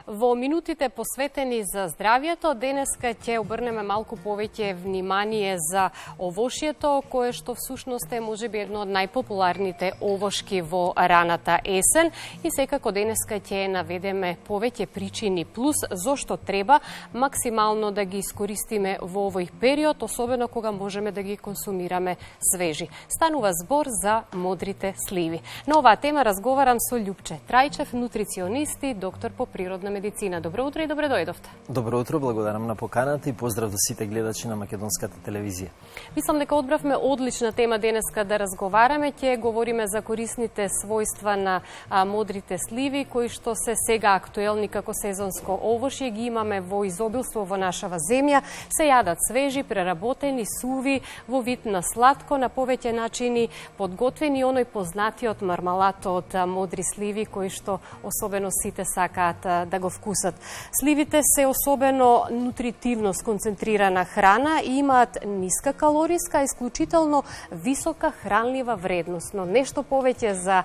Во минутите посветени за здравието, денеска ќе обрнеме малку повеќе внимание за овошјето, кое што всушност е можеби едно од најпопуларните овошки во раната есен и секако денеска ќе наведеме повеќе причини плюс зошто треба максимално да ги искористиме во овој период, особено кога можеме да ги консумираме свежи. Станува збор за модрите сливи. На оваа тема разговарам со Љупче Трајчев, нутриционист и доктор по природна медицина. Добро утро и добре дојдовте. Добро утро, благодарам на поканата и поздрав до сите гледачи на македонската телевизија. Мислам дека одбравме одлична тема денеска да разговараме. Ќе говориме за корисните својства на модрите сливи, кои што се сега актуелни како сезонско овошје, ги имаме во изобилство во нашава земја. Се јадат свежи, преработени, суви, во вид на сладко, на повеќе начини подготвени, оној познатиот мармалат од модри сливи, кои што особено сите сакаат да го вкусат. Сливите се особено нутритивно сконцентрирана храна и имаат ниска калориска, исклучително висока хранлива вредност. Но нешто повеќе за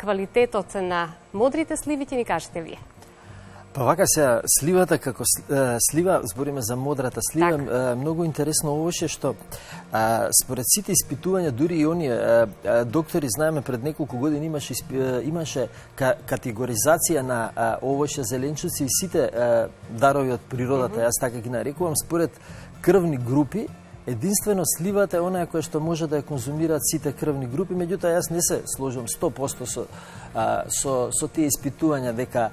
квалитетот на модрите сливи ќе ни кажете вие. Па вака сега, сливата како слива, збориме за модрата слива, многу интересно овоше што според сите испитувања, дури и оние доктори, знаеме пред неколку години имаше категоризација на овоше, зеленчуци и сите дарови од природата, јас така ги нарекувам, според крвни групи. Единствено сливата е онаа која што може да ја конзумираат сите крвни групи, меѓутоа јас не се сложам 100% со тие испитувања дека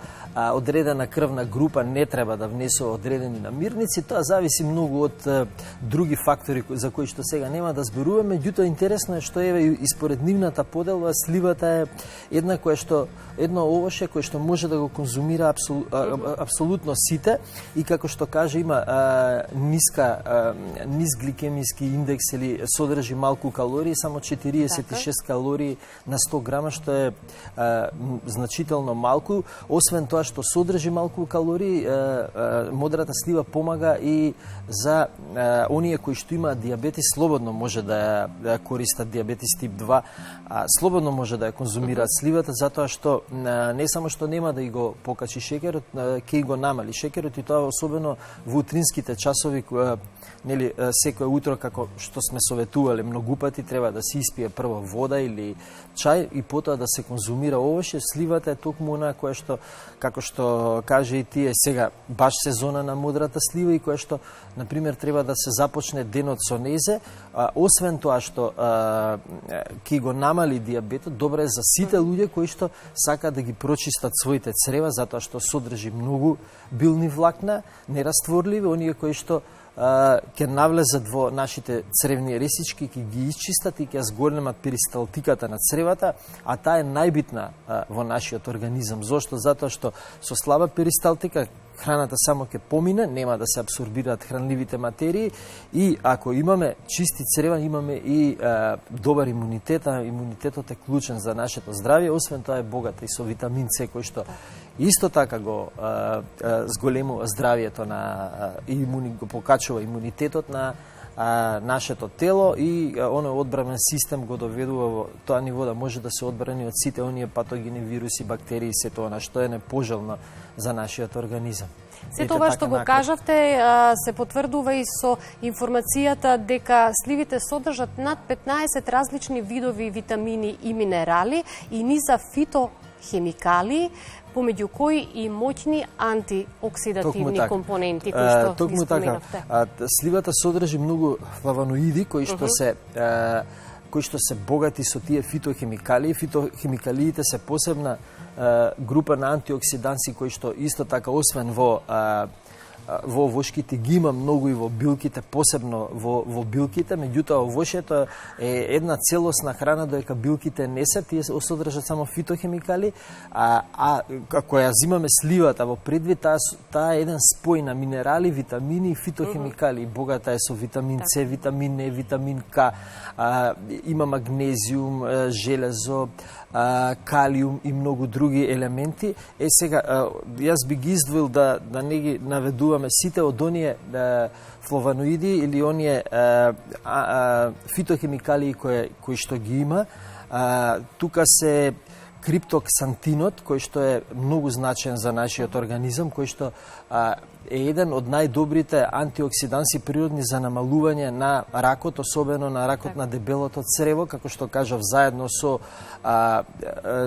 одредена крвна група не треба да внесува одредени намирници. Тоа зависи многу од други фактори за кои што сега нема да зборуваме, меѓутоа интересно е што еве и според нивната поделба сливата е едно овоше кое што може да го конзумира апсолутно сите и како што каже има низ гликемиски индекс или содржи малку калории, само 46 калории на 100 грама, што е значително малку. Освен тоа што содржи малку калории, модрата слива помага и за оние кои што имаат диабетис, слободно може да ја користат, диабетис тип 2, слободно може да ја конзумираат сливата, затоа што не само што нема да го покачи шекерот, ќе го намали шекерот и тоа особено во утринските часови, нели секое утро, како што сме советувале многу пати, треба да се испие прво вода или чај и потоа да се конзумира овоше. Сливата е токму она која што, како што каже и тие сега, баш сезона на модрата слива и која што, например, треба да се започне денот со незе. Освен тоа што ќе го намали диабетот, добро е за сите луѓе кои што сакаат да ги прочистат своите црева, затоа што содржи многу билни влакна, нерастворливи, оние кои што ќе навлезат во нашите цревни ресички, ќе ги исчистат и ќе зголемат перисталтиката на цревата, а таа е најбитна во нашиот организам. Зошто? Затоа што со слаба перисталтика храната само ќе помине, нема да се абсорбираат хранливите материи и ако имаме чисти црева, имаме и добар имунитет, а имунитетот е клучен за нашето здравје, освен тоа е богата и со витамин С, кој што исто така го зголемува здравјето и го покачува имунитетот на нашето тело и оној одбранен систем го доведува во тоа ниво да може да се одбрани од сите оние патогени, вируси, бактерии и сето она што е непожелно за нашиот организам. Се тоа што го кажавте се потврдува и со информацијата дека сливите содржат над 15 различни видови витамини и минерали и низа фитохемикали, помеѓу кои и моќни антиоксидативни компоненти кои што ги споменавте. Сливата содржи многу флавоноиди кои што се богати со тие фитохемикали. Фитохемикалиите се посебна група на антиоксиданси кои што исто така освен во овошките ги има многу и во билките, посебно во билките, меѓутоа овошето е една целосна храна, додека билките не се, тие содржат само фитохемикали, ако ја зимаме сливата во предвид, таа е еден спој на минерали, витамини и фитохемикали. Богата е со витамин С, витамин Е, витамин К, има магнезиум, железо, калиум и многу други елементи. Сега, јас би ги издвоил да не ги наведуваме сите од оние флавоноиди или оние фитохемикали кои што ги има. Тука се криптоксантинот, кој што е многу значен за нашиот организам, кој што е еден од најдобрите антиоксиданси природни за намалување на ракот, особено на ракот на дебелото црево, како што кажав, заедно со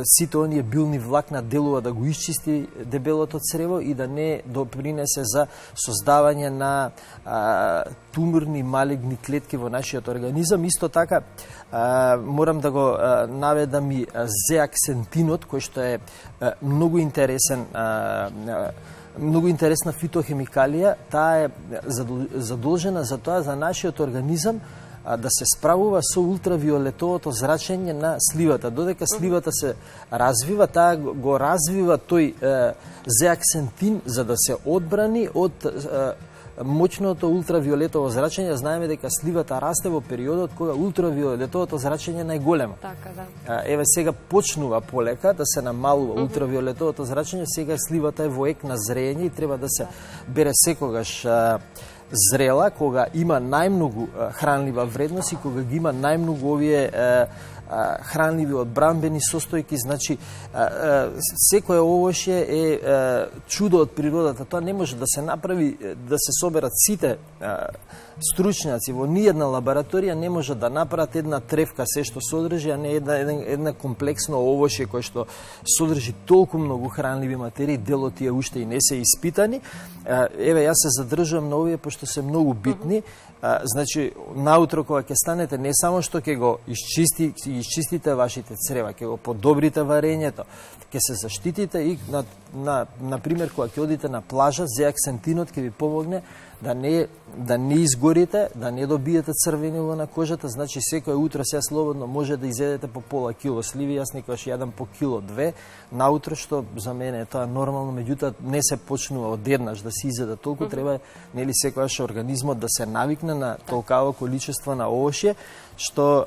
сите оние билни влакна делува да го исчисти дебелото црево и да не допринесе за создавање на туморни малигни клетки во нашиот организам. Исто така, морам да го наведам и зеаксентинот, кој што е многу интересна фитохемикалија. Таа е задолжена за тоа за нашиот организам да се справува со ултравиолетовото зрачење на сливата. Додека сливата се развива, таа го развива тој зеаксентин за да се одбрани од моќното ултравиолетово зрачење. Знаеме дека сливата расте во периодот кога ултравиолетовото зрачење е најголемо. Така, да. Еве сега почнува полека да се намалува ултравиолетовото зрачење, сега сливата е во ек на зрење и треба да се бере секогаш зрела, кога има најмногу хранлива вредност и кога ги има најмногу овие хранливи одбранбени состојки. Значи, секое овошје е чудо од природата. Тоа не може да се направи, да се соберат сите стручњаци во ниедна лабораторија, не може да направат една тревка се што содржи, а не една комплексно овошје кое што содржи толку многу хранливи материи, дел од тие уште и не се испитани. Еве, јас се задржувам на овие, пошто се многу битни. Значи, наутро кога ќе станете, не само што ќе го изчистите вашите црева, ќе го подобрите варењето, ќе се заштитите и, на пример, кога ќе одите на плажа, зеаксентинот ќе ви помогне да не изгорите, да не добиете црвенило на кожата. Значи, секој утро сега слободно може да изедете по пола кило сливи, јас некогаш јадам по кило, 2 наутро, што за мене е тоа нормално, меѓутоа не се почнува одеднаш да се изеда толку, треба секогаш организмот да се навикне на толкаво количество на овошје, што,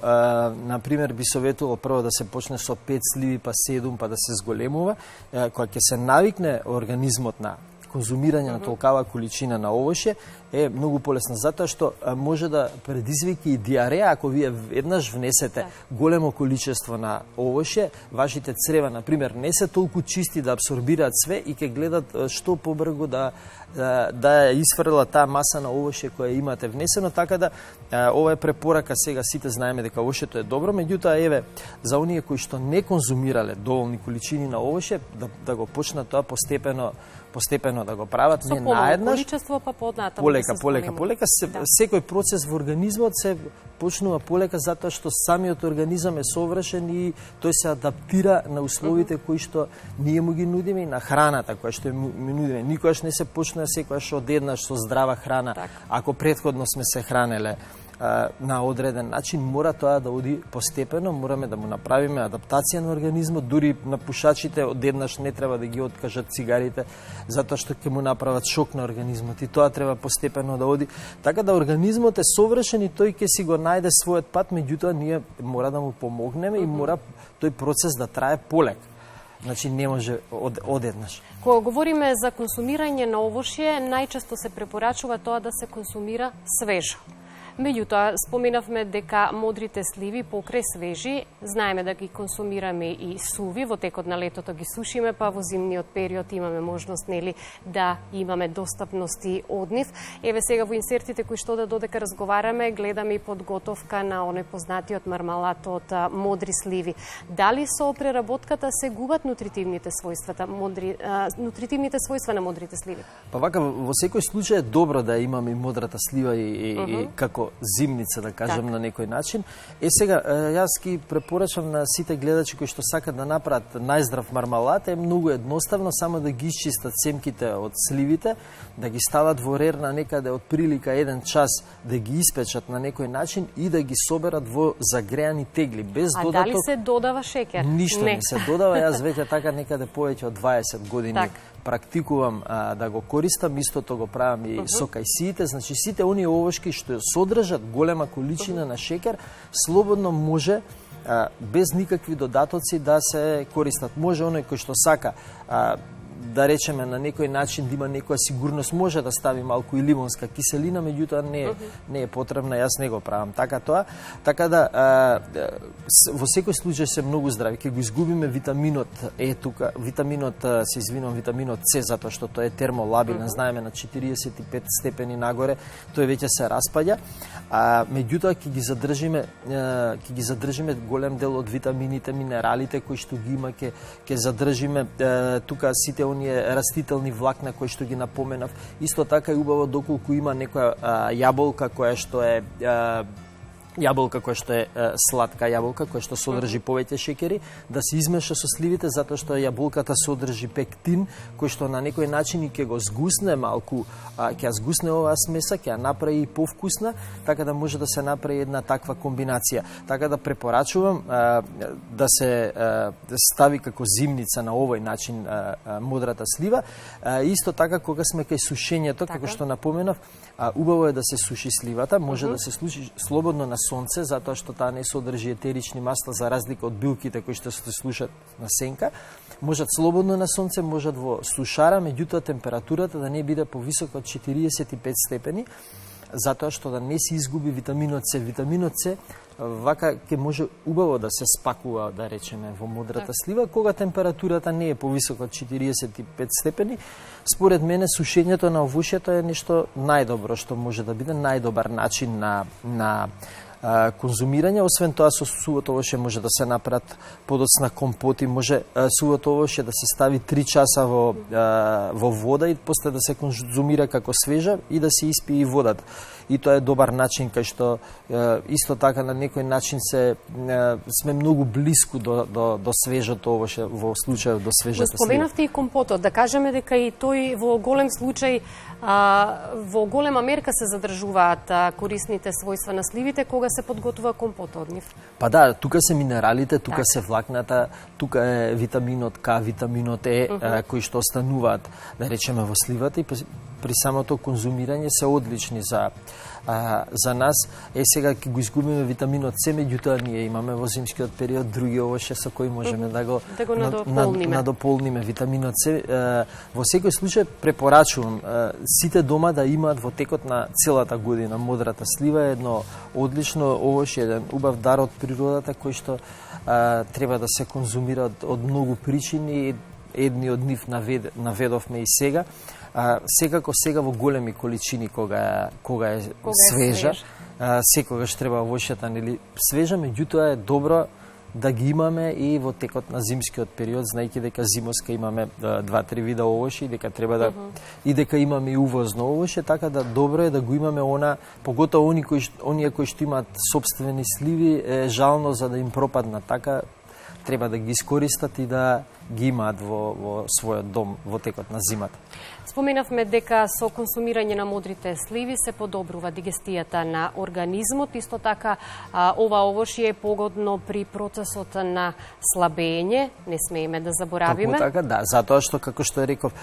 на пример, би советувал прво да се почне со 5 сливи, па 7, па да се зголемува. Кога ќе се навикне организмот на конзумирање на толкава количина на овошје, е многу полесно, затоа што може да предизвика и диареја ако вие веднаш внесете големо количество на овошје. Вашите црева, на пример, не се толку чисти да абсорбираат све и ќе гледат што побрзо да ја исфрлила таа маса на овошје која имате внесено, така да ова е препорака. Сега сите знаеме дека овошјето е добро, меѓутоа еве за оние кои што не конзумирале доволни количини на овошје, да го почнат тоа постепено да го прават, не наеднаш. Количество па поднатаму. Полека. Секој процес во организмот се почнува полека, затоа што самиот организам е совршен и тој се адаптира на условите кои што ние му ги нудиме и на храната која што ми нудиме. Никогаш не се почнува секогаш одеднаш со здрава храна. Ако претходно сме се хранеле на одреден начин, мора тоа да оди постепено, мораме да му направиме адаптација на организмот. Дури на пушачите одеднаш не треба да ги откажат цигарите, затоа што ќе му направат шок на организмот и тоа треба постепено да оди. Така да организмот е совршен и тој ќе си го најде својот пат, меѓутоа ние мора да му помогнеме и мора тој процес да трае полека. Значи не може одеднаш. Кога говориме за консумирање на овошје, најчесто се препорачува тоа да се консумира свежо. Меѓутоа, споменавме дека модрите сливи покрај свежи, знаеме да ги консумираме и суви, во текот на летото ги сушиме, па во зимниот период имаме можност, нели, да имаме достапности од нив. Еве сега во инсертите кои што додека разговараме, гледаме и подготовка на оној познатиот мармалат од модри сливи. Дали со преработката се губат нутритивните својства на модрите сливи? Па вака, во секој случај е добро да имаме и модрата слива и како зимница, да кажем, на некој начин. Сега, јас ги препорачам на сите гледачи кои што сакат да направат најздрав мармалат, е многу едноставно, само да ги исчистат семките од сливите, да ги стават во рерна некаде од прилика 1 час, да ги испечат на некој начин и да ги соберат во загреани тегли, без додаток. А дали се додава шеќер? Ништо не се додава, јас веќе така некаде повеќе од 20 години практикувам да го користам, истото го правам и со кајсиите. Значи сите оние овошки што содржат голема количина на шеќер, слободно може без никакви додатоци да се користат. Може оној кој што сака да речеме на некој начин да има некоја сигурност, може да стави малку и лимонска киселина, меѓутоа не е потребна, јас не го правам така тоа. Така да во секој случај се многу здрави. Ќе го изгубиме витаминот тука, витаминот С, затоа што тој е термолабилен, знаеме на 45 степени нагоре, тој веќе се распаѓа, меѓутоа ќе ги задржиме голем дел од витамините, минералите кои што ги има, ќе задржиме тука сите оние растителни влакна кои што ги напоменав. Исто така е убаво доколку има некоја јаболка која што е сладка јаболка, која што содржи повеќе шеќери, да се измеша со сливите, затоа што јаболката содржи пектин, кој што на некој начин и ќе го згусне малку, ќе ја згусне оваа смеса, ќе ја направи и повкусна, така да може да се направи една таква комбинација. Така да препорачувам да се стави како зимница на овој начин модрата слива. Исто така кога сме кај сушењето, како што напоменав, убаво е да се суши сливата, може да се суши слободно на сонце, затоа што таа не содржи етерични масла за разлика од билките кои што се сушат на сенка. Можат слободно на сонце, можат во сушара, меѓутоа температурата да не биде повисока од 45 степени, затоа што да не се изгуби витаминот С. Витаминот С вака ќе може убаво да се спакува, да речеме, во модрата слива, кога температурата не е повисока од 45 степени. Според мене, сушењето на овошјето е нешто најдобро што може да биде, најдобар начин на конзумирање. Освен тоа, со сувото овошје може да се направат подоцна компоти, може сувото овошје да се стави 3 часа во вода и после да се конзумира како свежа и да се испие и водата. И тоа е добар начин, кај што исто така на некој начин сме многу блиску до свежото овошје, во случајот до свежата слива. Споменавте и компотот, да кажеме дека и тој во голем случај, во голема мерка се задржуваат корисните својства на сливите кога се подготвува компот од нив. Па да, тука се минералите, тука се влакната, тука е витаминот К, витаминот Е, кои што остануваат, да речеме, во сливата и при самото конзумирање се одлични за нас. Сега ќе го изгубиме витаминот С, меѓутоа ние имаме во зимскиот период други овошје со кои можеме да го надополниме витаминот С. Во секој случај препорачувам сите дома да имаат во текот на целата година модрата слива, едно одлично овошје, еден убав дар од природата кој што треба да се конзумира од многу причини, едни од нив наведовме и сега. Секако сега во големи количини кога е свежа, секогаш треба овошјата свежа, меѓутоа е добро да ги имаме и во текот на зимскиот период, знаејќи дека зимоска имаме 2-3 вида овошје и дека треба и дека имаме и увозно овошје, така да добро е да го имаме поготово оние кои што имаат сопствени сливи, е жално за да им пропаднат, така треба да ги искористат и да ги имаат во својот дом во текот на зимата. Споменавме дека со консумирање на модрите сливи се подобрува дигестијата на организмот. Исто така, ова овошје е погодно при процесот на слабење, не смееме да заборавиме. Така, да, затоа што, како што реков,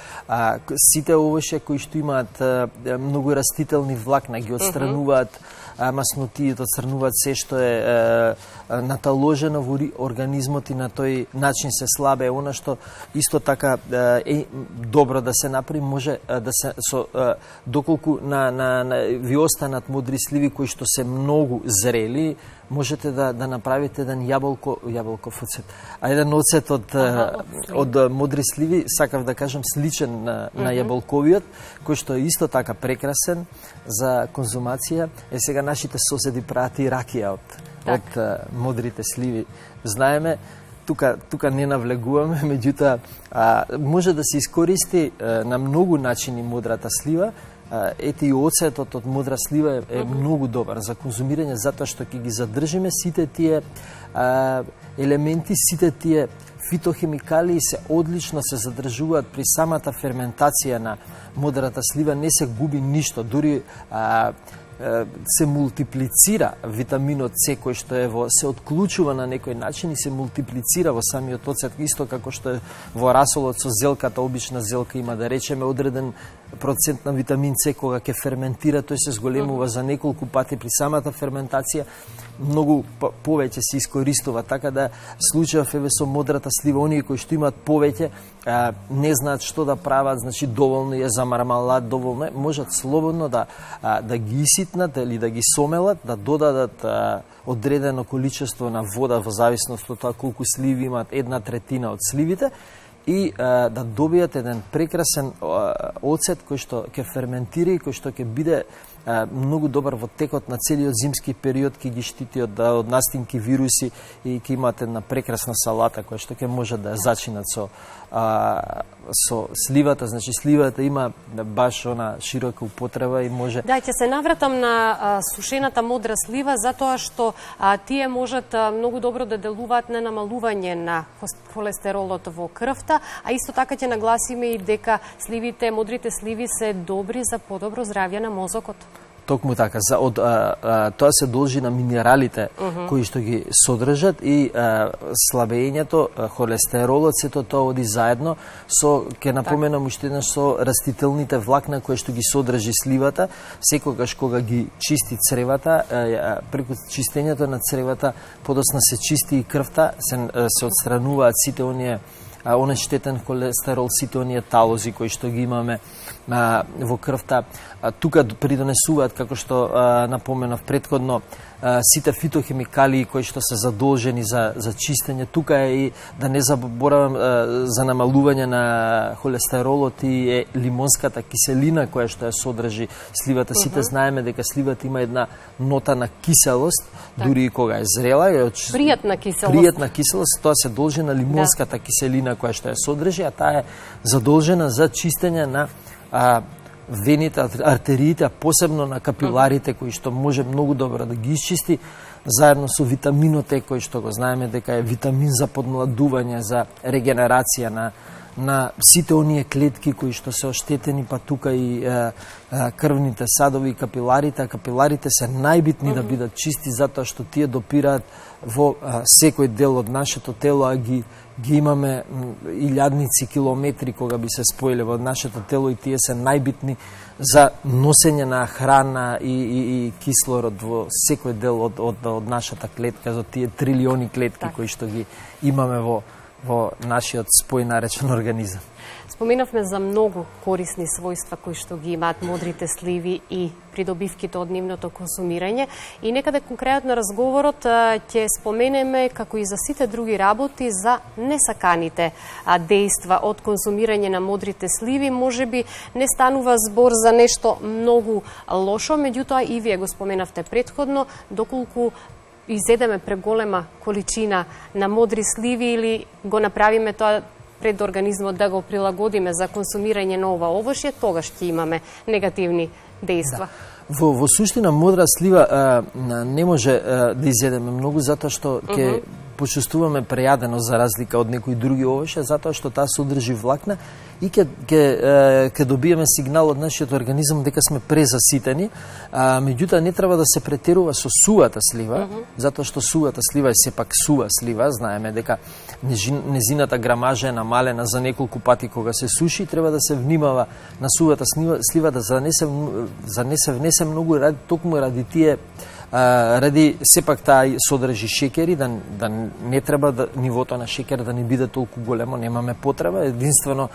сите овошје кои што имаат многу растителни влакна ги отстрануваат маснотиите, отстрануваат се што е наталожено во организмот и на тој начин се слабе. Она што исто така е добро да се направи, може да се доколку ви останат модри сливи кои што се многу зрели, можете да направите еден јаболков оцет. Еден оцет од модри сливи, сакав да кажам, сличен на јаболковиот, кој што е исто така прекрасен за конзумација. Сега нашите соседи прават и ракија од модрите сливи. Знаеме, тука не навлегуваме, меѓутоа може да се искористи на многу начини модрата слива. Ете и оцетот од модра слива е многу добар за конзумирање, затоа што ќе ги задржиме сите тие елементи, сите тие фитохемикалии се одлично се задржуваат при самата ферментација на модрата слива, не се губи ништо, дури се мултиплицира витаминот С кој што се отклучува на некој начин и се мултиплицира во самиот оцет, исто како што е во расолот со зелката, обична зелка има, да речеме, одреден процент на витамин С кога ќе ферментира, тој се зголемува за неколку пати при самата ферментација, многу повеќе се искористува, така да случајов со модрата слива, оние кои што имаат повеќе, не знаат што да прават, значи доволно е за мармалад, доволно е, можат слободно да ги иситнат или да ги сомелат, да додадат одредено количество на вода во зависност од тоа колку сливи имаат, 1/3 од сливите, и да добијат еден прекрасен оцет кој што ќе ферментира и кој што ќе биде многу добар во текот на целиот зимски период, ќе ги штити од настинки вируси и ќе имаат една прекрасна салата која што ќе може да ја зачинат со сливата. Значи сливата има баш она широка употреба и може... Да, ќе се навратам на сушената модра слива, затоа што тие можат многу добро да делуваат на намалување на холестеролот во крвта, а исто така ќе нагласиме и дека сливите, модрите сливи се добри за подобро здравје на мозокот. Токму така, тоа се должи на минералите кои што ги содржат и слабењето, холестеролот, сето тоа оди заедно со, ќе напоменам уште еднаш, со растителните влакна кои што ги содржи сливата. Секогаш кога ги чисти цревата, преку чистењето на цревата подоцна се чисти и крвта, се отстрануваат сите оние оној штетен холестерол, сите оние талози кои што ги имаме во крвта. Тука придонесуваат, како што напоменав претходно, сите фитохемикалии кои што се задолжени за чистење. Тука е и, да не заборавам, за намалување на холестеролот и лимонската киселина која што ја содржи сливата. Сите знаеме дека сливата има една нота на киселост, дури и кога е зрела. Пријатна киселост. Пријатна киселост, тоа се должи на лимонската киселина која што ја содржи, а таа е задолжена за чистење на вените, артериите, а посебно на капиларите, кои што може многу добро да ги исчисти, заедно со витаминот Е, кој што го знаеме дека е витамин за подмладување, за регенерација на сите оние клетки кои што се оштетени, па тука и крвните садови и капиларите. А капиларите се најбитни да бидат чисти, затоа што тие допираат во секој дел од нашето тело, а ги имаме илјадници километри кога би се споиле во нашето тело, и тие се најбитни за носење на храна и кислород во секој дел од нашата клетка, за тие трилиони клетки кои што ги имаме во нашиот спој наречен организам. Споменавме за многу корисни својства кои што ги имаат модрите сливи и придобивките од нивното консумирање. И некаде конкретно разговорот ќе споменеме, како и за сите други работи, за несаканите дејства од консумирање на модрите сливи. Можеби не станува збор за нешто многу лошо, меѓутоа и вие го споменавте претходно, доколку изедеме преголема количина на модри сливи или го направиме тоа пред организмот да го прилагодиме за консумирање на ова овошје, тогаш ќе имаме негативни дејства. Да. Во суштина модра слива не може да изедеме многу, затоа што ќе почувствуваме прејадено за разлика од некои други овошја, затоа што таа содржи влакна и ќе добиеме сигнал од нашиот организам дека сме презаситени. Меѓутоа не треба да се претерува со сувата слива, затоа што сувата слива е сепак сува слива. Знаеме дека незината грамажа е намалена за неколку пати кога се суши, треба да се внимава на сувата слива да не се внесе многу, токму ради тие ради сепак таа содржи шеќери, да не треба нивото на шеќер да не биде толку големо, немаме потреба. Единствено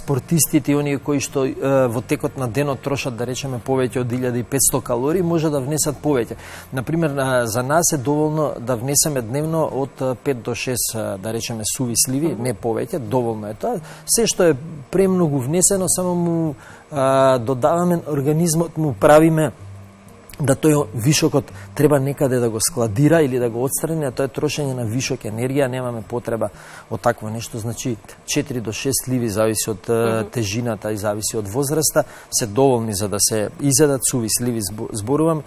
спортистите и оние кои што во текот на денот трошат, да речеме, повеќе од 1500 калории, може да внесат повеќе. Например, за нас е доволно да внесеме дневно од 5 до 6, да речеме, суви сливи, не повеќе, доволно е тоа. Се што е премногу внесено, само му додаваме, организмот му правиме да тој вишокот треба некаде да го складира или да го отстрани, а тоа е трошење на вишок енергија, немаме потреба од такво нешто. Значи 4 до 6 сливи, зависи од тежината и зависи од возраста, се доволни за да се изедат. Суви сливи зборувам,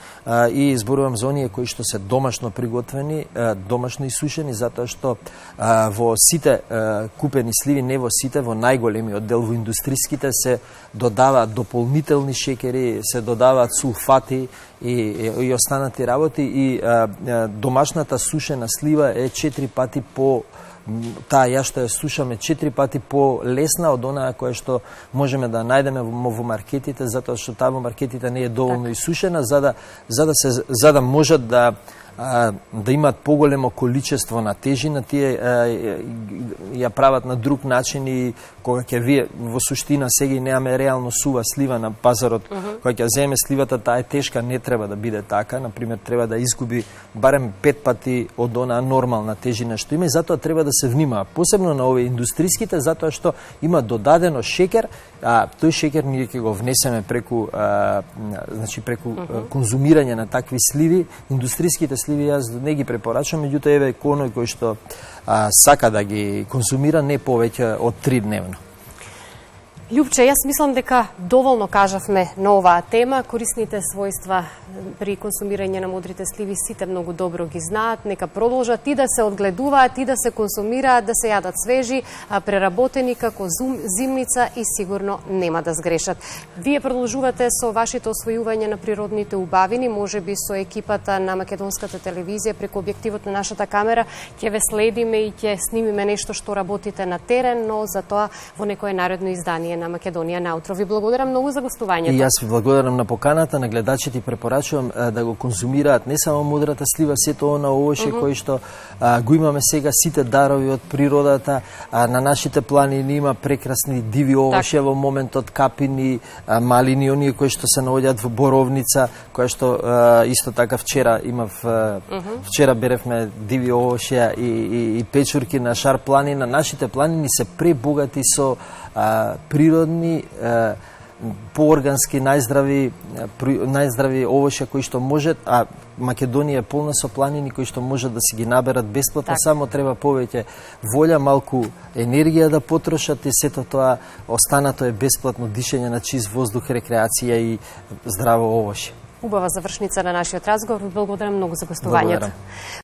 и зборувам за оние кои што се домашно приготвени, домашно исушени, затоа што во сите купени сливи, не во сите, во најголемиот дел, во индустриските, се додаваат дополнителни шеќери, се додаваат сулфати и останати работи, и домашната сушена слива е 4 пати по таа ја што ја сушаме 4 пати по лесна од онаа која што можеме да најдеме во маркетите, затоа што таа во маркетите не е доволно исушена за да можат да да имаат поголемо количество на тежина, тие ја прават на друг начин и кога ќе вие во суштина сега и немаме реално сува слива на пазарот, кога ќе земе сливата, таа е тешка, не треба да биде така, например треба да изгуби барем 5 пати од онаа нормална тежина што има и затоа треба да се внимава, посебно на овие индустриските, затоа што има додадено шеќер, а тој шеќер ние ќе го внесеме преку конзумирање на такви сливи. Индустриските сливи јас не ги препорачувам, меѓутоа еве коној кој што сака да ги конзумира не повеќе од 3 дневно. Љупче, јас мислам дека доволно кажавме на оваа тема. Корисните својства при консумирање на модрите сливи сите многу добро ги знаат. Нека продолжат и да се одгледуваат, и да се консумираат, да се јадат свежи, преработени како зимница и сигурно нема да сгрешат. Вие продолжувате со вашите освојување на природните убавини, можеби со екипата на Македонската телевизија преку објективот на нашата камера ќе ве следиме и ќе снимиме нешто што работите на терен, но за тоа во некое наредно издание на Македонија на утро. Ви благодарам многу за гостувањето. И јас ви благодарам на поканата, на гледачите и препорачувам да го конзумираат не само модрата слива, сето она овоше кои што го имаме сега, сите дарови од природата, на нашите планини има прекрасни диви овоше во моментот, капини, малини, оние кои што се наоѓаат во Боровница, кои што исто така вчера вчера беревме диви овоше и печурки на Шар планина. Нашите планини се пребогати со природни, пооргански, најздрави овоше кои што можат, а Македонија е полна со планини кои што можат да си ги наберат бесплатно, само треба повеќе волја, малку енергија да потрошат и сето тоа останато е бесплатно дишење на чист воздух, рекреација и здраво овоше. Убава завршница на нашиот разговор. Благодарам многу за гостувањето.